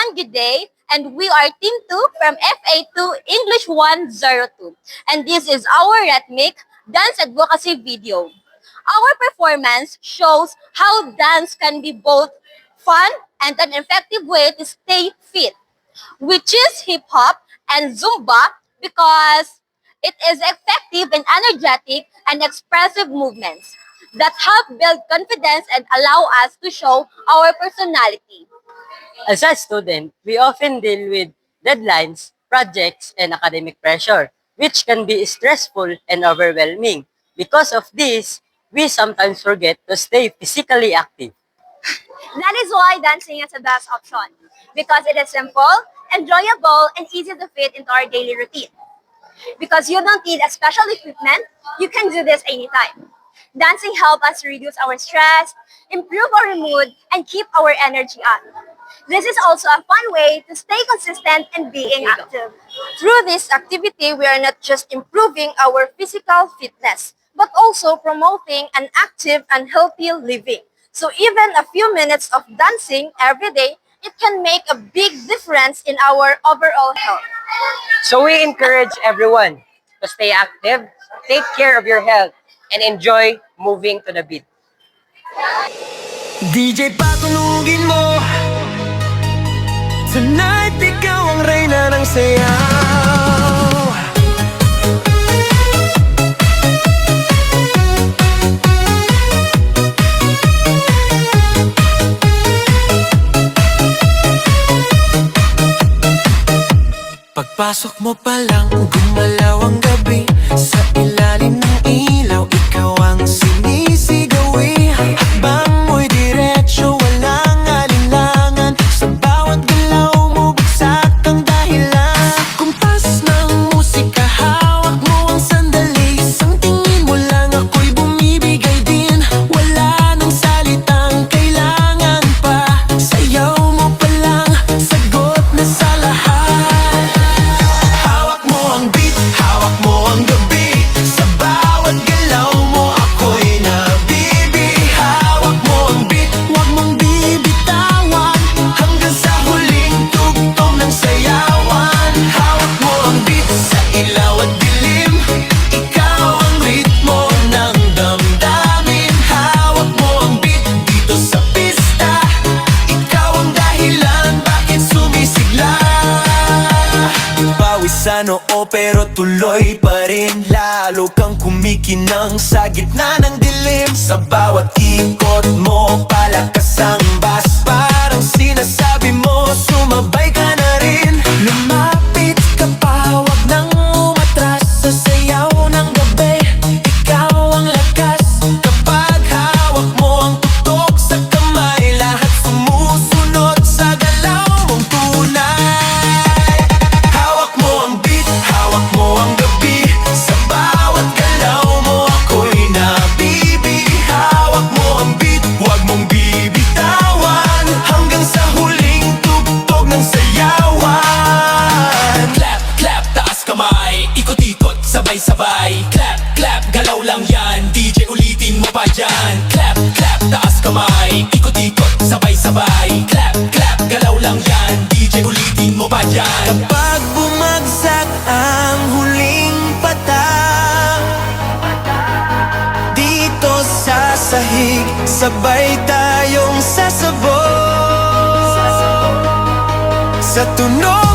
Joan Giday, and we are Team 2 from FA2 English 102. And this is our rhythmic dance advocacy video. Our performance shows how dance can be both fun and an effective way to stay fit. We choose hip-hop and Zumba because it is effective and energetic and expressive movements that help build confidence and allow us to show our personality. As a student, we often deal with deadlines, projects, and academic pressure, which can be stressful and overwhelming. Because of this, we sometimes forget to stay physically active. That is why dancing is the best option because it is simple, enjoyable, and easy to fit into our daily routine. Because you don't need a special equipment, you can do this anytime. Dancing helps us reduce our stress, improve our mood, and keep our energy up. This is also a fun way to stay consistent and being active. Through this activity, we are not just improving our physical fitness, but also promoting an active and healthy living. So even a few minutes of dancing every day, it can make a big difference in our overall health. So we encourage everyone to stay active, take care of your health, and enjoy moving to the beat. DJ patunugin mo, tonight ikaw ang reyna ng sayaw. Pagpasok mo pa lang, gumalaw ang gabi. Sa ilalim ng ilaw, ikaw ang sinisigawi. Hakbang mo'y diretso, walang alinlangan. Sa bawat galaw mo, bagsak ang dahilan. Sa kumpas ng musika, hawak mo ang sandali. Isang tingin mo lang, ako'y bumibigay din. Wala nang salitang kailangan pa. Sayaw mo pa lang, sagot na sa lahat. Sa noo pero tuloy pa rin. Lalo kang kumikinang sa gitna ng dilim. Sa bawat ikot mo, palakas ang bass. Parang sinasabi mo, sumabay ka na rin. Lumapit ka pa, wag nang umatras. Sa sayaw ng gabi, ikaw ang lakas. Kapag hawak mo ang tutok sa kamay, lahat sumusunod sa galaw mong tunay. Sabay, clap, clap, galaw lang yan. DJ ulitin mo pa dyan. Clap, clap, taas kamay. Ikot-ikot, sabay-sabay. Clap, clap, galaw lang yan. DJ ulitin mo pa dyan. Kapag bumagsak ang huling patak, dito sa sahig, sabay tayong sasabog sa tunog